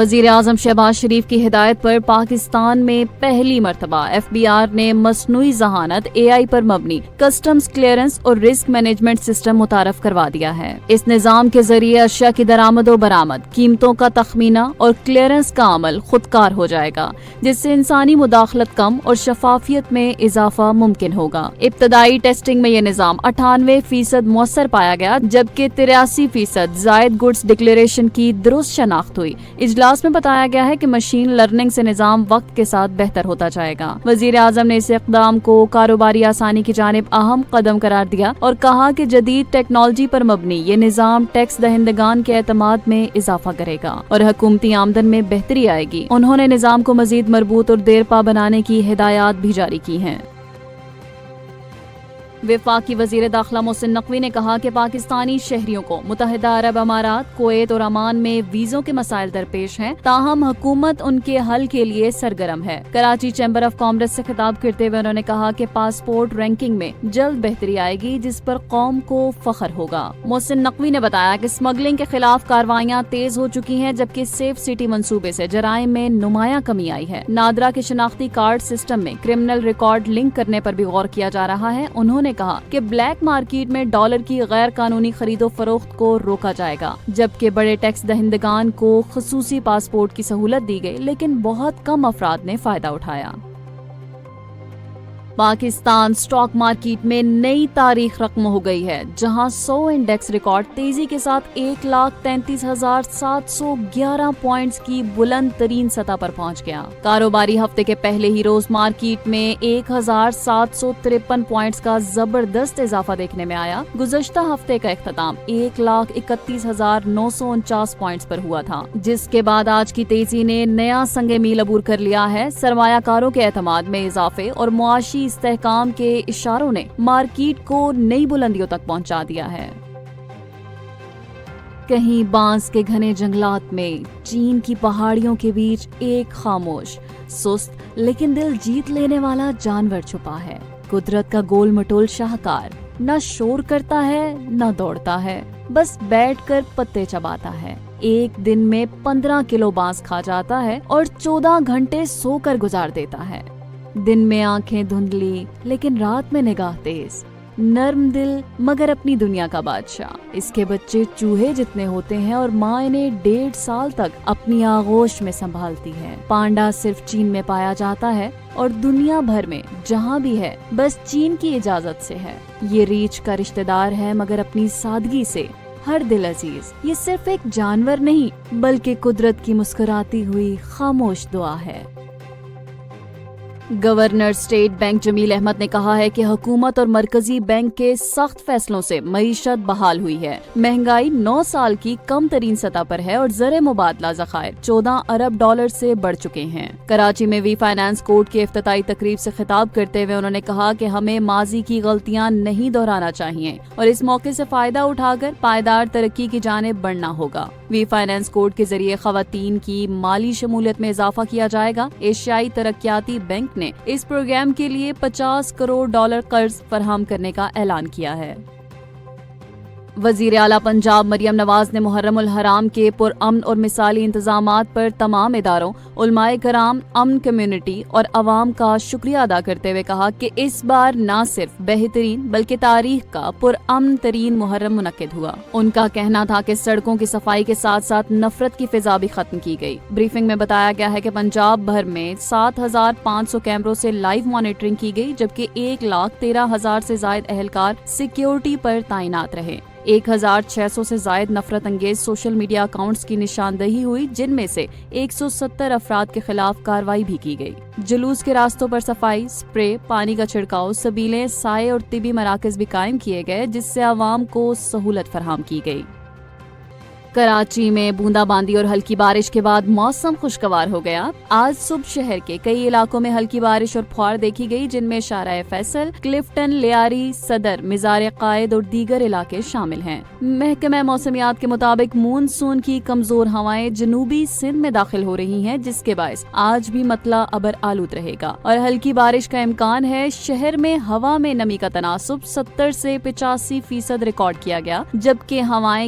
وزیر اعظم شہباز شریف کی ہدایت پر پاکستان میں پہلی مرتبہ FBR نے مصنوعی ذہانت AI پر مبنی کسٹمز کلیئرنس اور رسک مینجمنٹ سسٹم متعارف کروا دیا ہے۔ اس نظام کے ذریعے اشیاء کی درآمد و برآمد، قیمتوں کا تخمینہ اور کلیئرنس کا عمل خودکار ہو جائے گا، جس سے انسانی مداخلت کم اور شفافیت میں اضافہ ممکن ہوگا۔ ابتدائی ٹیسٹنگ میں یہ نظام 98% مؤثر پایا گیا، جبکہ 83% زائد گڈز ڈکلیریشن کی درست شناخت ہوئی۔ اجلاس میں بتایا گیا ہے کہ مشین لرننگ سے نظام وقت کے ساتھ بہتر ہوتا جائے گا۔ وزیر اعظم نے اس اقدام کو کاروباری آسانی کی جانب اہم قدم قرار دیا اور کہا کہ جدید ٹیکنالوجی پر مبنی یہ نظام ٹیکس دہندگان کے اعتماد میں اضافہ کرے گا اور حکومتی آمدن میں بہتری آئے گی۔ انہوں نے نظام کو مزید مربوط اور دیرپا بنانے کی ہدایات بھی جاری کی ہیں۔ وفاقی وزیر داخلہ محسن نقوی نے کہا کہ پاکستانی شہریوں کو متحدہ عرب امارات، کویت اور عمان میں ویزوں کے مسائل درپیش ہیں، تاہم حکومت ان کے حل کے لیے سرگرم ہے۔ کراچی چیمبر آف کامرس سے خطاب کرتے ہوئے انہوں نے کہا کہ پاسپورٹ رینکنگ میں جلد بہتری آئے گی، جس پر قوم کو فخر ہوگا۔ محسن نقوی نے بتایا کہ اسمگلنگ کے خلاف کارروائیاں تیز ہو چکی ہیں، جبکہ سیف سٹی منصوبے سے جرائم میں نمایاں کمی آئی ہے۔ نادرا کے شناختی کارڈ سسٹم میں کرمنل ریکارڈ لنک کرنے پر بھی غور کیا جا رہا ہے۔ انہوں نے کہا کہ بلیک مارکیٹ میں ڈالر کی غیر قانونی خرید و فروخت کو روکا جائے گا، جبکہ بڑے ٹیکس دہندگان کو خصوصی پاسپورٹ کی سہولت دی گئی، لیکن بہت کم افراد نے فائدہ اٹھایا۔ پاکستان سٹاک مارکیٹ میں نئی تاریخ رقم ہو گئی ہے، جہاں 100 انڈیکس ریکارڈ تیزی کے ساتھ 1,33,711 پوائنٹس کی بلند ترین سطح پر پہنچ گیا۔ کاروباری ہفتے کے پہلے ہی روز مارکیٹ میں 1,753 پوائنٹس کا زبردست اضافہ دیکھنے میں آیا۔ گزشتہ ہفتے کا اختتام 1,31,949 پوائنٹس پر ہوا تھا، جس کے بعد آج کی تیزی نے نیا سنگ میل عبور کر لیا ہے۔ سرمایہ کاروں کے اعتماد میں اضافے اور معاشی استحکام کے اشاروں نے مارکیٹ کو نئی بلندیوں تک پہنچا دیا ہے۔ کہیں بانس کے گھنے جنگلات میں چین کی پہاڑیوں کے بیچ ایک خاموش، سست لیکن دل جیت لینے والا جانور چھپا ہے۔ قدرت کا گول مٹول شاہکار نہ شور کرتا ہے نہ دوڑتا ہے، بس بیٹھ کر پتے چباتا ہے۔ ایک دن میں 15 کلو بانس کھا جاتا ہے اور 14 گھنٹے سو کر گزار دیتا ہے۔ دن میں آنکھیں دھندلی لیکن رات میں نگاہ تیز، نرم دل مگر اپنی دنیا کا بادشاہ۔ اس کے بچے چوہے جتنے ہوتے ہیں اور ماں انہیں 1.5 سال تک اپنی آغوش میں سنبھالتی ہے۔ پانڈا صرف چین میں پایا جاتا ہے اور دنیا بھر میں جہاں بھی ہے بس چین کی اجازت سے ہے۔ یہ ریچھ کا رشتہ دار ہے مگر اپنی سادگی سے ہر دل عزیز۔ یہ صرف ایک جانور نہیں بلکہ قدرت کی مسکراتی ہوئی خاموش دعا ہے۔ گورنر اسٹیٹ بینک جمیل احمد نے کہا ہے کہ حکومت اور مرکزی بینک کے سخت فیصلوں سے معیشت بحال ہوئی ہے۔ مہنگائی 9 سال کی کم ترین سطح پر ہے اور زر مبادلہ ذخائر 14 ارب ڈالر سے بڑھ چکے ہیں۔ کراچی میں وی فائنانس کورٹ کی افتتاحی تقریب سے خطاب کرتے ہوئے انہوں نے کہا کہ ہمیں ماضی کی غلطیاں نہیں دہرانا چاہیے اور اس موقع سے فائدہ اٹھا کر پائیدار ترقی کی جانب بڑھنا ہوگا۔ وی فائنانس کورٹ کے ذریعے خواتین کی مالی شمولیت میں اضافہ کیا جائے گا۔ ایشیائی ترقیاتی بینک نے اس پروگرام کے لیے $50 کروڑ قرض فراہم کرنے کا اعلان کیا ہے۔ وزیر اعلیٰ پنجاب مریم نواز نے محرم الحرام کے پرامن اور مثالی انتظامات پر تمام اداروں، علماء کرام، امن کمیونٹی اور عوام کا شکریہ ادا کرتے ہوئے کہا کہ اس بار نہ صرف بہترین بلکہ تاریخ کا پرامن ترین محرم منعقد ہوا۔ ان کا کہنا تھا کہ سڑکوں کی صفائی کے ساتھ ساتھ نفرت کی فضا بھی ختم کی گئی۔ بریفنگ میں بتایا گیا ہے کہ پنجاب بھر میں 7,500 کیمروں سے لائیو مانیٹرنگ کی گئی، جبکہ 1,13,000 سے زائد اہلکار سیکیورٹی پر تعینات رہے۔ 1,600 سے زائد نفرت انگیز سوشل میڈیا اکاؤنٹس کی نشاندہی ہوئی، جن میں سے 170 افراد کے خلاف کارروائی بھی کی گئی۔ جلوس کے راستوں پر صفائی، سپرے، پانی کا چھڑکاؤ، سبیلیں، سائے اور طبی مراکز بھی قائم کیے گئے، جس سے عوام کو سہولت فراہم کی گئی۔ کراچی میں بوندا باندی اور ہلکی بارش کے بعد موسم خوشگوار ہو گیا۔ آج صبح شہر کے کئی علاقوں میں ہلکی بارش اور پھوار دیکھی گئی، جن میں شارع فیصل، کلفٹن، لیاری، صدر، مزار قائد اور دیگر علاقے شامل ہیں۔ محکمہ موسمیات کے مطابق مونسون کی کمزور ہوائیں جنوبی سندھ میں داخل ہو رہی ہیں، جس کے باعث آج بھی مطلع ابر آلود رہے گا اور ہلکی بارش کا امکان ہے۔ شہر میں ہوا میں نمی کا تناسب 70 سے 85% ریکارڈ کیا گیا، جبکہ ہوائیں